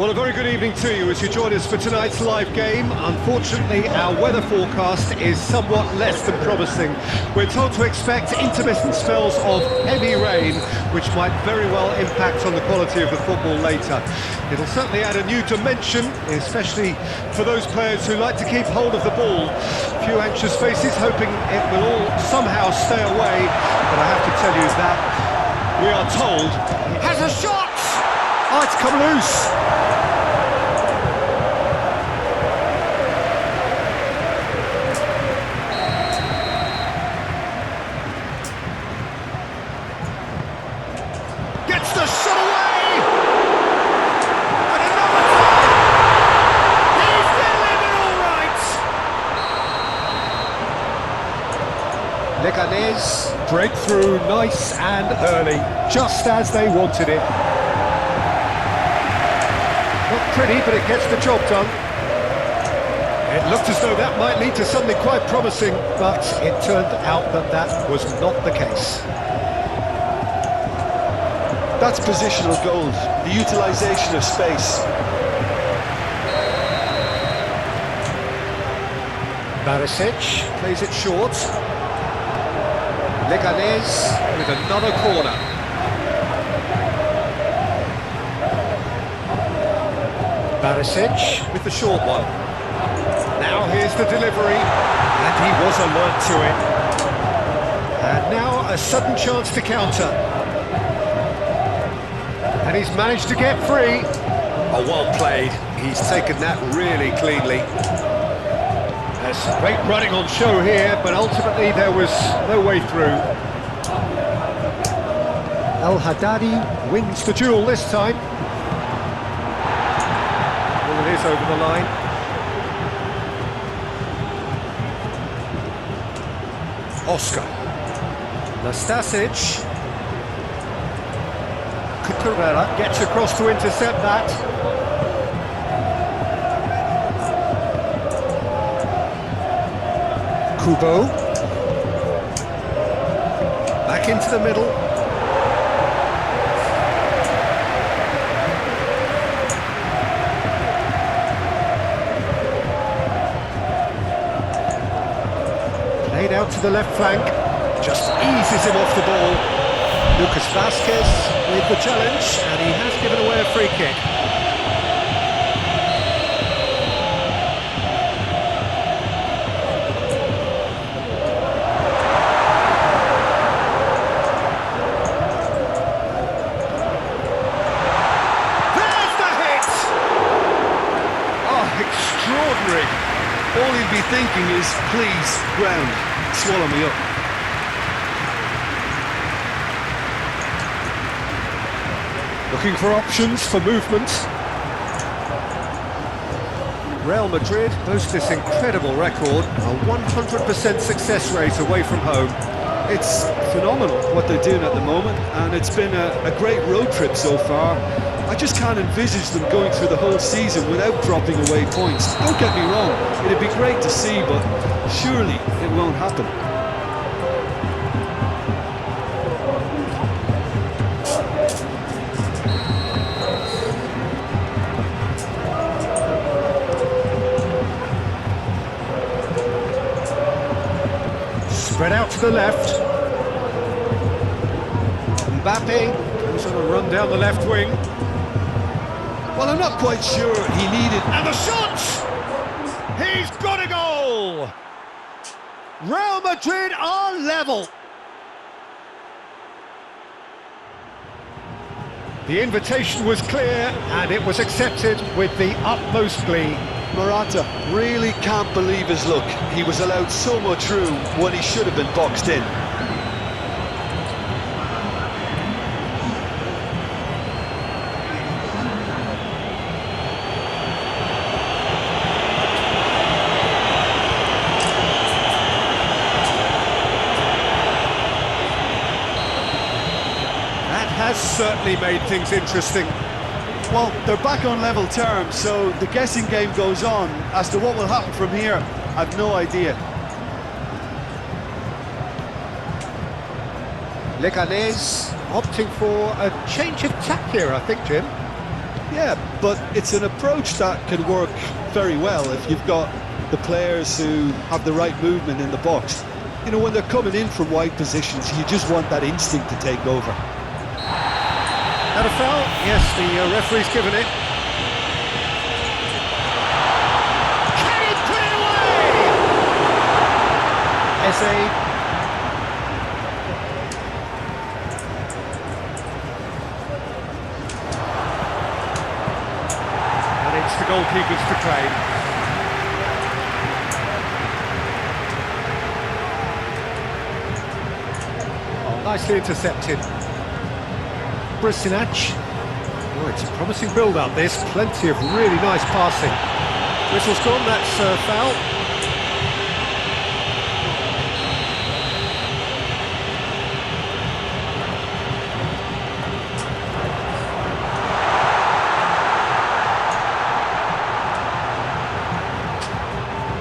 Well, a very good evening to you as you join us for tonight's live game. Unfortunately, our weather forecast is somewhat less than promising. We're told to expect intermittent spells of heavy rain, which might very well impact on the quality of the football later. It'll certainly add a new dimension, especially for those players who like to keep hold of the ball. A few anxious faces hoping it will all somehow stay away, but I have to tell you that we are told it has a shot! Oh, it's come loose! Gets the shot away! And another time! He's delivered all right! Leganes breakthrough nice and early, just as they wanted it. Not pretty, but it gets the job done. It looked as though that might lead to something quite promising, but it turned out that that was not the case. That's positional gold, the utilisation of space. Barisic plays it short. Leganes with another corner. Barisic with the short one. Now here's the delivery, and he was alert to it. And now a sudden chance to counter. And he's managed to get free. Oh, well played. He's taken that really cleanly. There's some great running on show here, but ultimately there was no way through. El Haddadi wins the duel this time. Well, it is over the line. Oscar. Nastasic. Cucurella gets across to intercept that. Kubo. Back into the middle. out to the left flank, just eases him off the ball. Lucas Vasquez with the challenge, and he has given away a free kick. There's the hit! Oh, extraordinary. All he'd be thinking is, please, ground, swallow me up. Looking for options for movement. Real Madrid boast this incredible record, a 100% success rate away from home. It's phenomenal what they're doing at the moment, and it's been a great road trip so far. I just can't envisage them going through the whole season without dropping away points. Don't get me wrong, it'd be great to see, but surely it won't happen. Spread out to the left. Mbappe goes on a run down the left wing. Well, I'm not quite sure he needed... And the shot! He's got a goal! Real Madrid are level. The invitation was clear, and it was accepted with the utmost glee. Morata really can't believe his luck. He was allowed so much room when he should have been boxed in. That has certainly made things interesting. Well, they're back on level terms, so the guessing game goes on. As to what will happen from here, I've no idea. Leganes opting for a change of tack here, I think, Jim. Yeah, but it's an approach that can work very well if you've got the players who have the right movement in the box. You know, when they're coming in from wide positions, you just want that instinct to take over. That a foul? Yes, the referee's given it. Can he put it away? Eze. And it's the goalkeepers to claim. Oh, nicely intercepted. Brissinac. Oh, it's a promising build-up, this. Plenty of really nice passing. Whistle's gone, that's foul.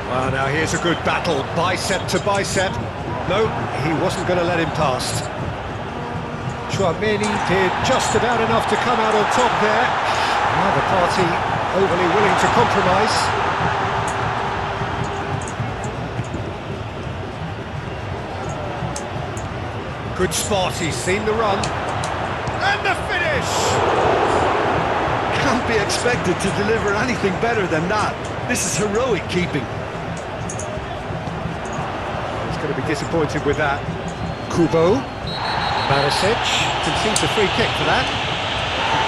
Well, now here's a good battle, bicep to bicep. No, he wasn't going to let him past. Chouameni did just about enough to come out on top there. Neither party overly willing to compromise. Good spot, he's seen the run. And the finish! Can't be expected to deliver anything better than that. This is heroic keeping. He's going to be disappointed with that. Kubo. Barisic concedes a free kick for that.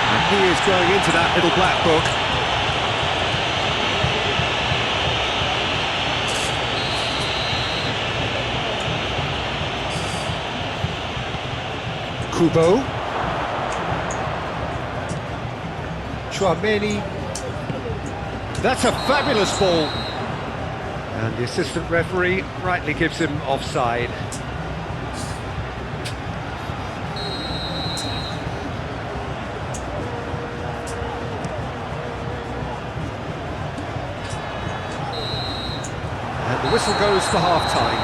And he is going into that little black book. Kubo. Chouameni. That's a fabulous ball. And the assistant referee rightly gives him offside. And the whistle goes for half-time.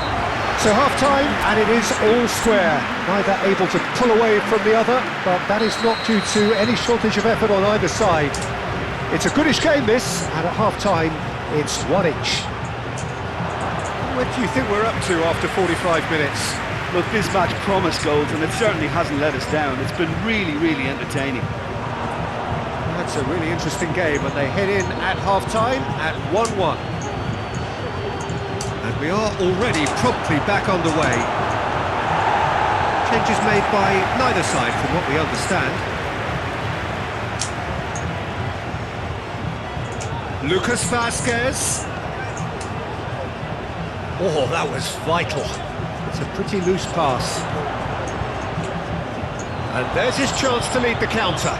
So half-time, and it is all square. Neither able to pull away from the other, but that is not due to any shortage of effort on either side. It's a goodish game, this, and at half-time, it's one each. What do you think we're up to after 45 minutes? Look, this match promised goals, and it certainly hasn't let us down. It's been really, really entertaining. That's a really interesting game, and they head in at half-time at 1-1. And we are already promptly back underway. Changes made by neither side, from what we understand. Lucas Vazquez. Oh, that was vital. It's a pretty loose pass. And there's his chance to lead the counter.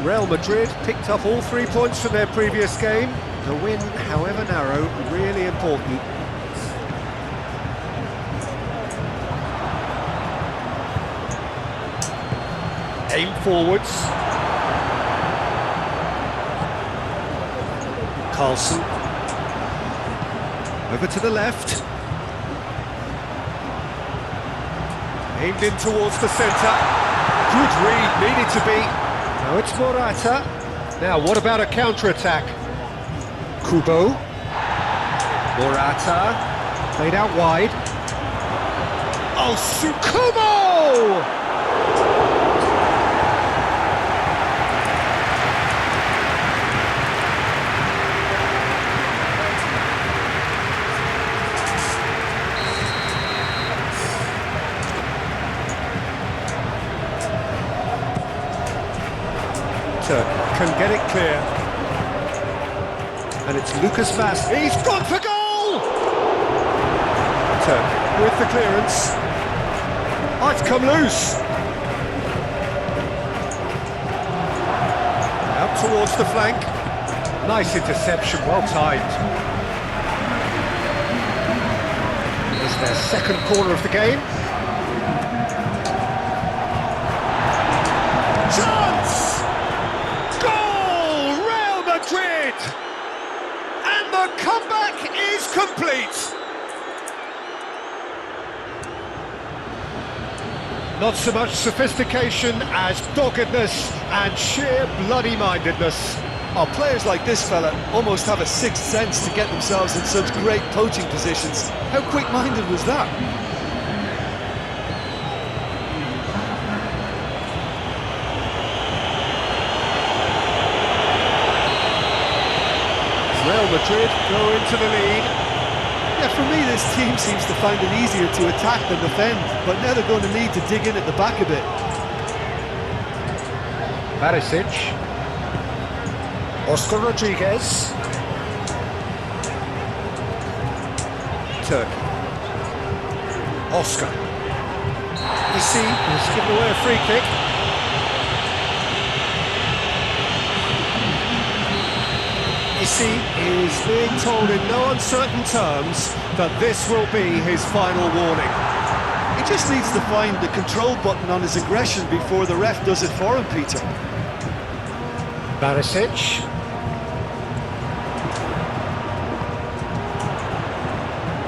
Real Madrid picked up all 3 points from their previous game. The win, however narrow, really important. Aim forwards. Carlson. Over to the left. Aimed in towards the centre. Good read, needed to be. Now it's Morata. Now, what about a counter-attack? Kubo. Morata. Played out wide. Oh, Sukubo! Can get it clear, and it's Lucas Vazquez. He's gone for goal! Turk with the clearance. Oh, it's come loose. Out towards the flank. Nice interception, well timed. It's their second corner of the game. Chance! And the comeback is complete. Not so much sophistication as doggedness and sheer bloody-mindedness. Oh, players like this fella almost have a sixth sense to get themselves in such great poaching positions. How quick-minded was that? Real Madrid go into the lead. Yeah, for me this team seems to find it easier to attack than defend, but now they're going to need to dig in at the back a bit. Barisic. Oscar Rodriguez. Turk. Oscar. You see, he's given away a free kick. Is being told in no uncertain terms that this will be his final warning. He just needs to find the control button on his aggression before the ref does it for him, Peter. Barisic.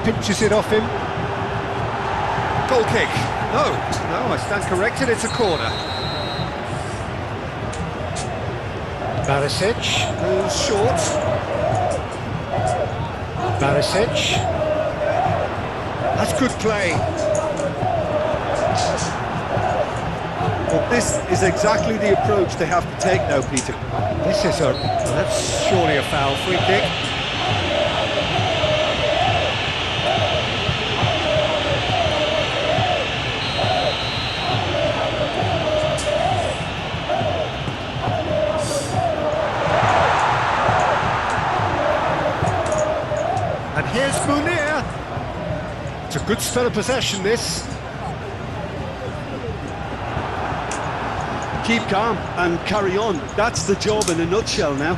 Pinches it off him. Goal kick. No, I stand corrected, it's a corner. Barisic moves short. Barisic. That's good play. Well, this is exactly the approach they have to take now, Peter. That's surely a foul. Free kick. And here's Munir. It's a good spell of possession, this. Keep calm and carry on. That's the job in a nutshell now.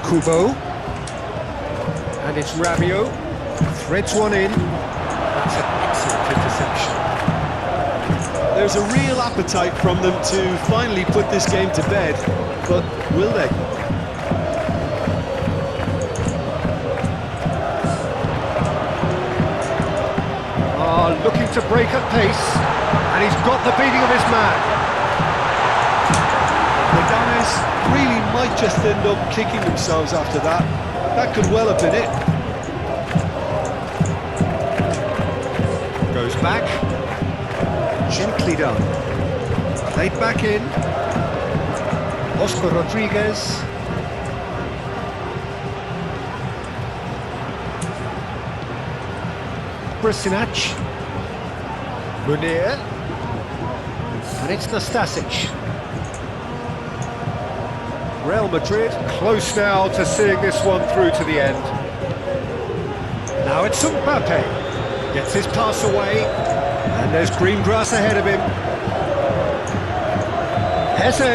Kubo. And it's Rabiot. Threads one in. That's an excellent interception. There's a real appetite from them to finally put this game to bed, but will they? Looking to break at pace, and he's got the beating of his man. Leganes really might just end up kicking themselves after that. That could well have been it. Goes back. Gently done. Played back in. Oscar Rodriguez. Brisinac. Munir. And it's Nastasic. Real Madrid close now to seeing this one through to the end. Now it's Mbappe. Gets his pass away. And there's green grass ahead of him. Eze.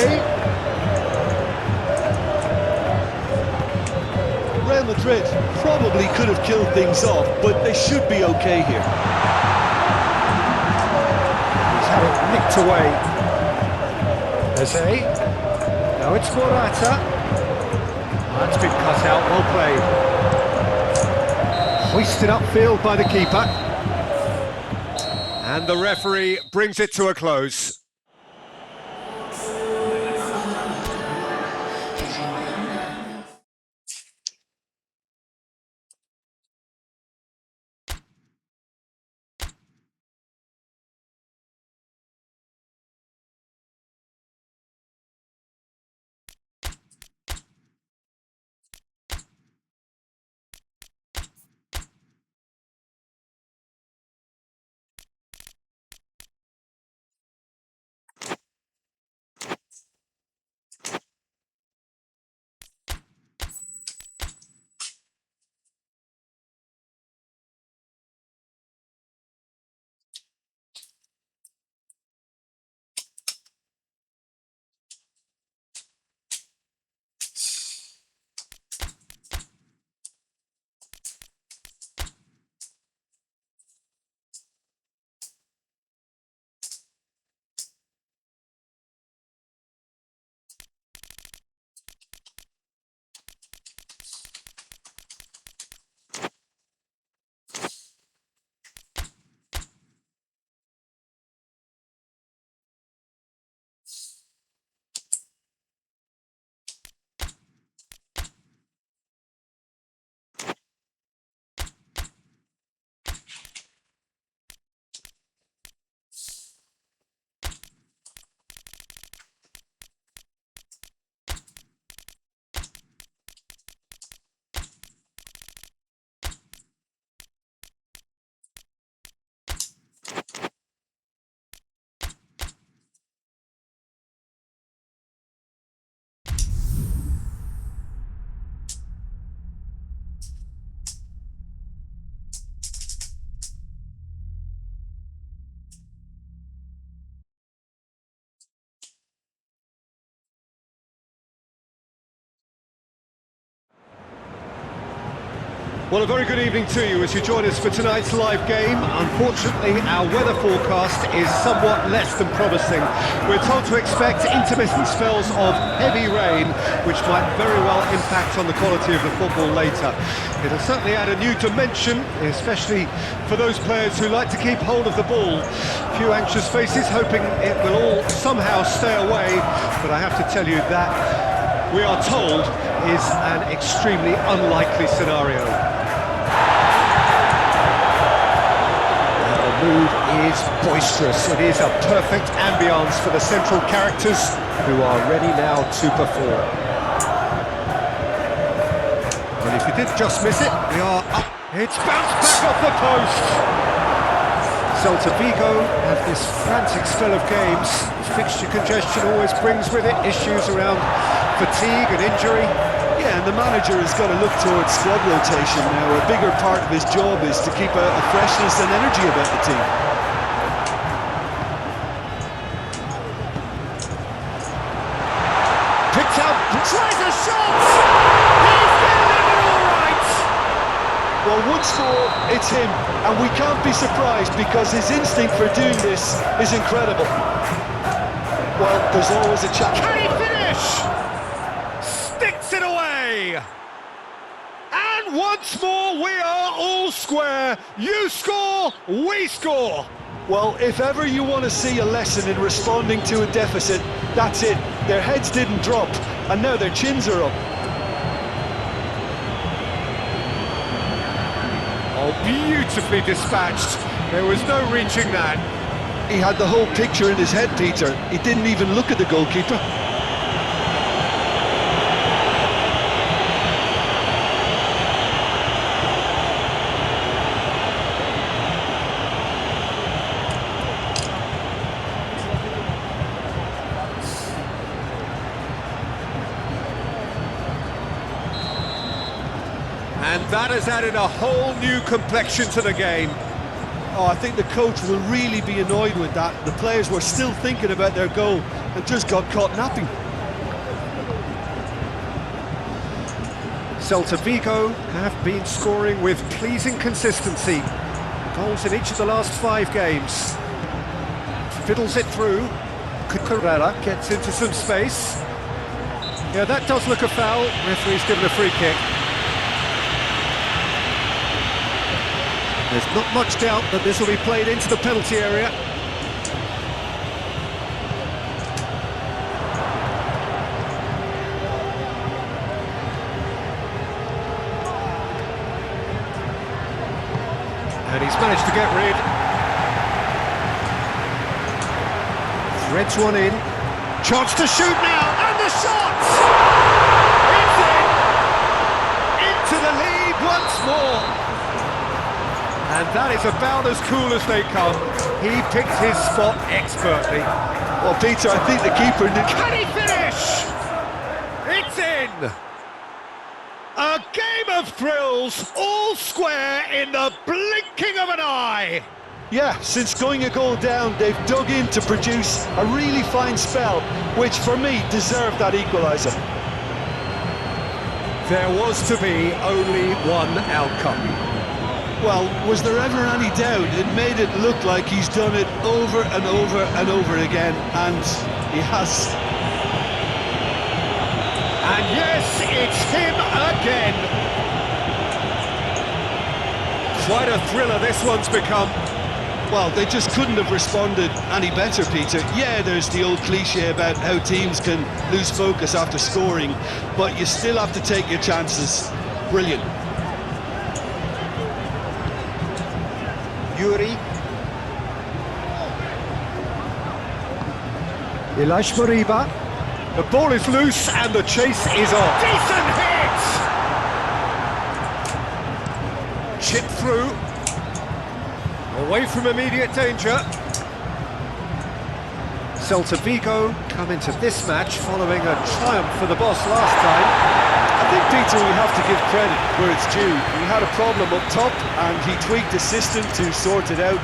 Real Madrid probably could have killed things off, but they should be okay here. He's had it nicked away. Eze. Now it's Morata. That's been cut out, well played. Hoisted upfield by the keeper. And the referee brings it to a close. Well, a very good evening to you as you join us for tonight's live game. Unfortunately, our weather forecast is somewhat less than promising. We're told to expect intermittent spells of heavy rain, which might very well impact on the quality of the football later. It'll certainly add a new dimension, especially for those players who like to keep hold of the ball. A few anxious faces hoping it will all somehow stay away, but I have to tell you that we are told is an extremely unlikely scenario. The mood is boisterous. It is a perfect ambience for the central characters who are ready now to perform. And if you did just miss it, we are up. It's bounced back off the post. Celta Vigo have this frantic spell of games. Fixture congestion always brings with it issues around fatigue and injury. Yeah, and the manager has got to look towards squad rotation now. A bigger part of his job is to keep a freshness and energy about the team. Picked out, tries a shot! He's getting it all right! Well, once more, it's him, and we can't be surprised because his instinct for doing this is incredible. Well, there's always a chance. Can he finish? Sticks it away! And once more we are all square. You score, we score. Well, if ever you want to see a lesson in responding to a deficit, that's it. Their heads didn't drop, and now their chins are up. Oh, beautifully dispatched. There was no reaching that. He had the whole picture in his head, Peter. He didn't even look at the goalkeeper. And that has added a whole new complexion to the game. Oh, I think the coach will really be annoyed with that. The players were still thinking about their goal and just got caught napping. Celta Vigo have been scoring with pleasing consistency. Goals in each of the last 5 games. Fiddles it through. Cucurella gets into some space. Yeah, that does look a foul. Referee's given a free kick. There's not much doubt that this will be played into the penalty area. And he's managed to get rid. Threads one in. Chance to shoot now, and the shot! It's in! Into the lead once more. And that is about as cool as they come. He picked his spot expertly. Well, Peter, I think the keeper... Can he finish? It's in! A game of thrills, all square in the blinking of an eye. Yeah, since going a goal down, they've dug in to produce a really fine spell, which for me deserved that equaliser. There was to be only one outcome. Well, was there ever any doubt? It made it look like he's done it over and over and over again, and he has. And yes, it's him again. Quite a thriller this one's become. Well, they just couldn't have responded any better, Peter. Yeah, there's the old cliche about how teams can lose focus after scoring, but you still have to take your chances. Brilliant. Yuri. Ilash Moriba. The ball is loose and the chase is on. Decent hit! Chip through. Away from immediate danger. Celta Vigo come into this match following a triumph for the boss last time. I think, Peter, we have to give credit where it's due. We had a problem up top and he tweaked the system to sort it out.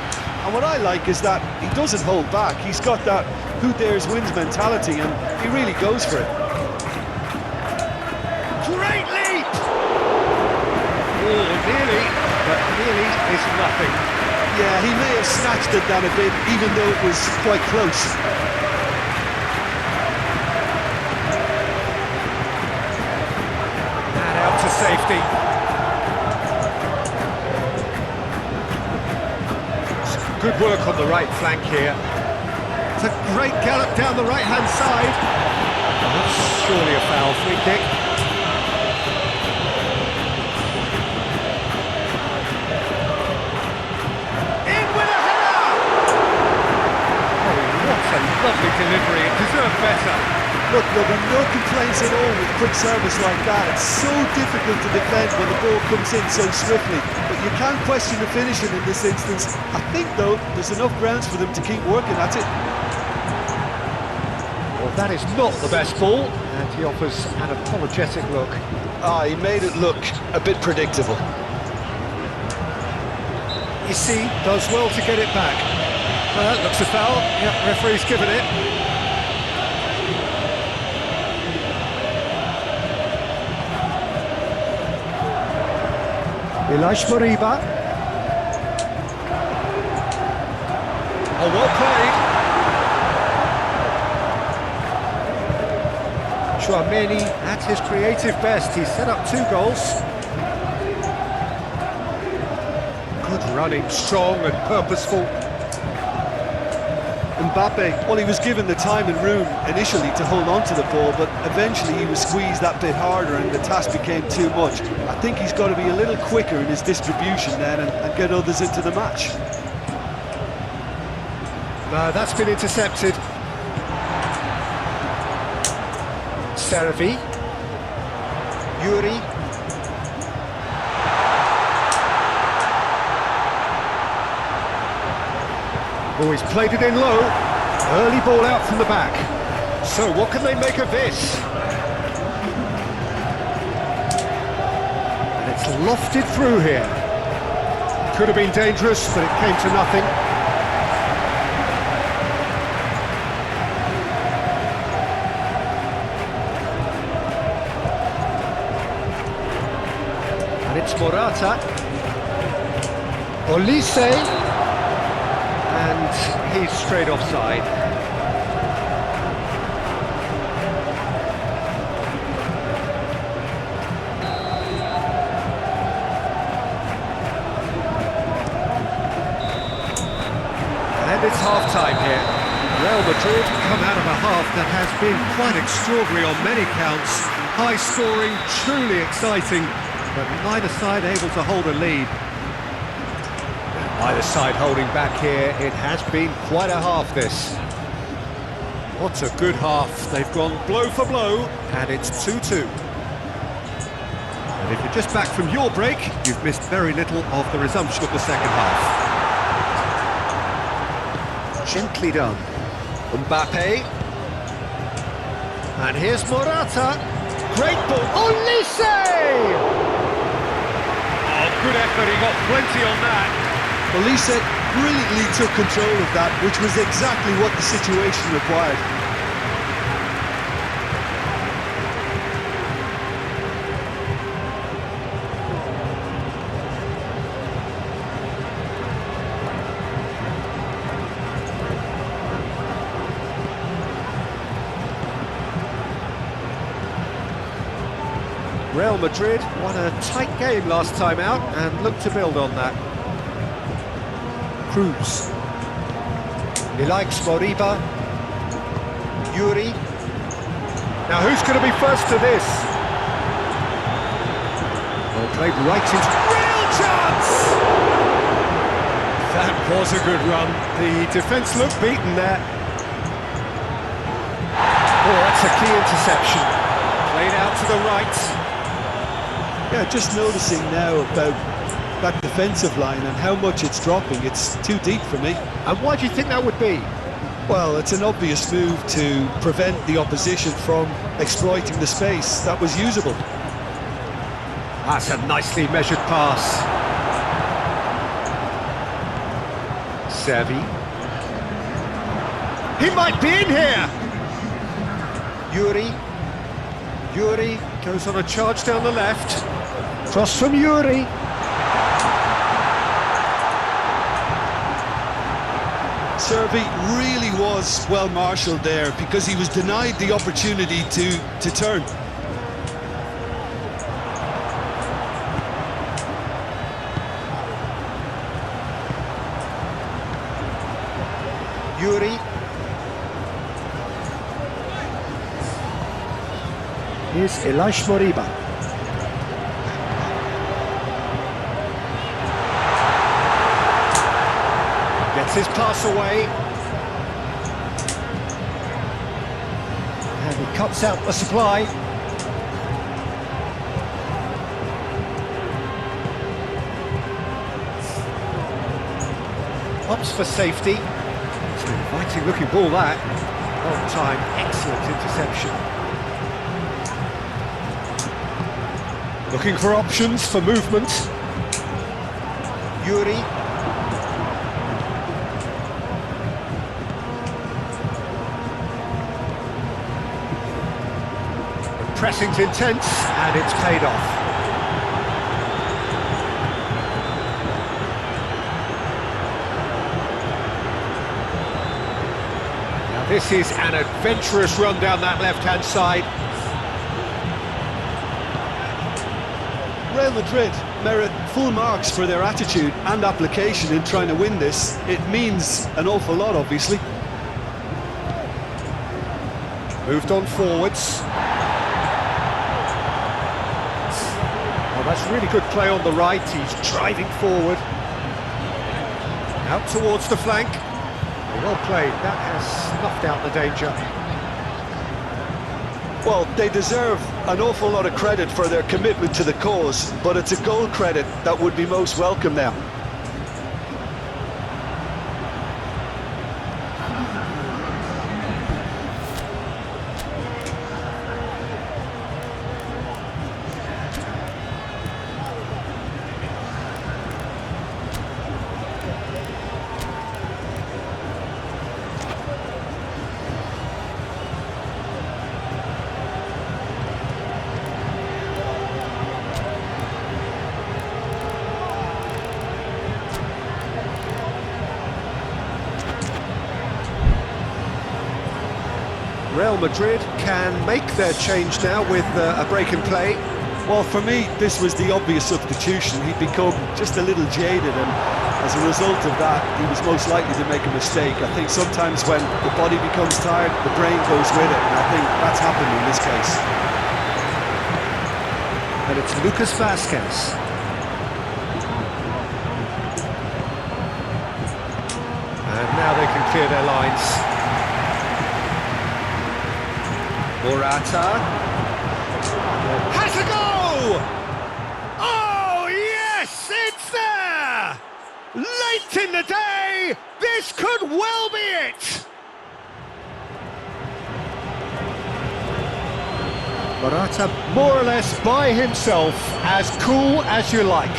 And what I like is that he doesn't hold back. He's got that who dares wins mentality and he really goes for it. Great leap! Oh, nearly, but nearly is nothing. Yeah, he may have snatched it down a bit, even though it was quite close. Out to safety. Good work on the right flank here. It's a great gallop down the right-hand side. That's surely a foul. Free kick. In with a header! Oh, what a lovely delivery. It deserved better. Look, there'll be no complaints at all with quick service like that. It's so difficult to defend when the ball comes in so swiftly. But you can't question the finishing in this instance. I think, though, there's enough grounds for them to keep working at it. Well, that is not the best ball, and he offers an apologetic look. Ah, he made it look a bit predictable. Issy does well to get it back. Well, that looks a foul. Yep, referee's given it. Ilash Moriba. Oh, well played. Chouameni at his creative best. He's set up 2 goals. Good running, strong and purposeful. Mbappe, well, he was given the time and room initially to hold on to the ball, but eventually he was squeezed that bit harder and the task became too much. I think he's got to be a little quicker in his distribution then and get others into the match. That's been intercepted. Servi. Yuri. Oh, he's played it in low. Early ball out from the back. So what can they make of this? And it's lofted through here. Could have been dangerous, but it came to nothing. And it's Morata. Olise. And he's straight offside. And it's half-time here. Real Madrid come out of a half that has been quite extraordinary on many counts. High-scoring, truly exciting, but neither side able to hold a lead. Either side holding back here. It has been quite a half, this. What a good half. They've gone blow for blow, and it's 2-2. And if you're just back from your break, you've missed very little of the resumption of the second half. Gently done. Mbappe. And here's Morata. Great ball. Olise! Oh, good effort. He got plenty on that. Olise brilliantly took control of that, which was exactly what the situation required. Real Madrid won a tight game last time out and look to build on that. Cruz. He likes Moriba. Yuri. Now who's going to be first to this? Well, played right into... Real chance! That was a good run. The defence looked beaten there. Oh, that's a key interception. Played out to the right. Yeah, just noticing now about that defensive line and how much it's dropping. It's too deep for me. And why do you think that would be? Well, it's an obvious move to prevent the opposition from exploiting the space that was usable. That's a nicely measured pass. Servi. He might be in here! Yuri. Yuri goes on a charge down the left. Cross from Yuri. Servi really was well marshalled there because he was denied the opportunity to turn. Yuri. Here's Elish Moriba. Gets his pass away. And he cuts out the supply. Opts for safety. It's an inviting looking ball that. Long time, excellent interception. Looking for options for movement. Yuri. Pressing's intense, and it's paid off. Now this is an adventurous run down that left-hand side. Real Madrid merit full marks for their attitude and application in trying to win this. It means an awful lot, obviously. Moved on forwards. Oh, that's really good play on the right. He's driving forward. Out towards the flank. Oh, well played. That has snuffed out the danger. Well, they deserve an awful lot of credit for their commitment to the cause, but it's a goal credit that would be most welcome now. Real Madrid can make their change now with a break in play. Well, for me, this was the obvious substitution. He'd become just a little jaded, and as a result of that, he was most likely to make a mistake. I think sometimes when the body becomes tired, the brain goes with it, and I think that's happened in this case. And it's Lucas Vazquez. And now they can clear their lines. Morata has a go! Oh yes, it's there! Late in the day, this could well be it! Morata more or less by himself, as cool as you like.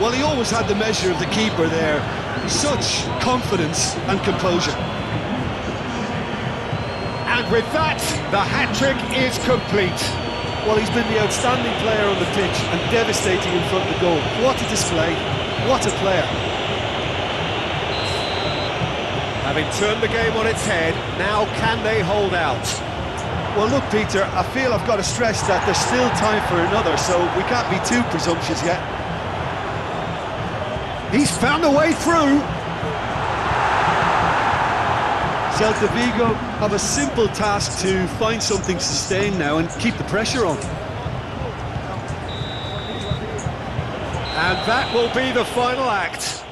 Well, he always had the measure of the keeper there. Such confidence and composure. And with that, the hat-trick is complete. Well, he's been the outstanding player on the pitch and devastating in front of the goal. What a display, what a player. Having turned the game on its head, now can they hold out? Well, look, Peter, I feel I've got to stress that there's still time for another, so we can't be too presumptuous yet. He's found a way through. Celta Vigo have a simple task to find something sustained now and keep the pressure on. And that will be the final act.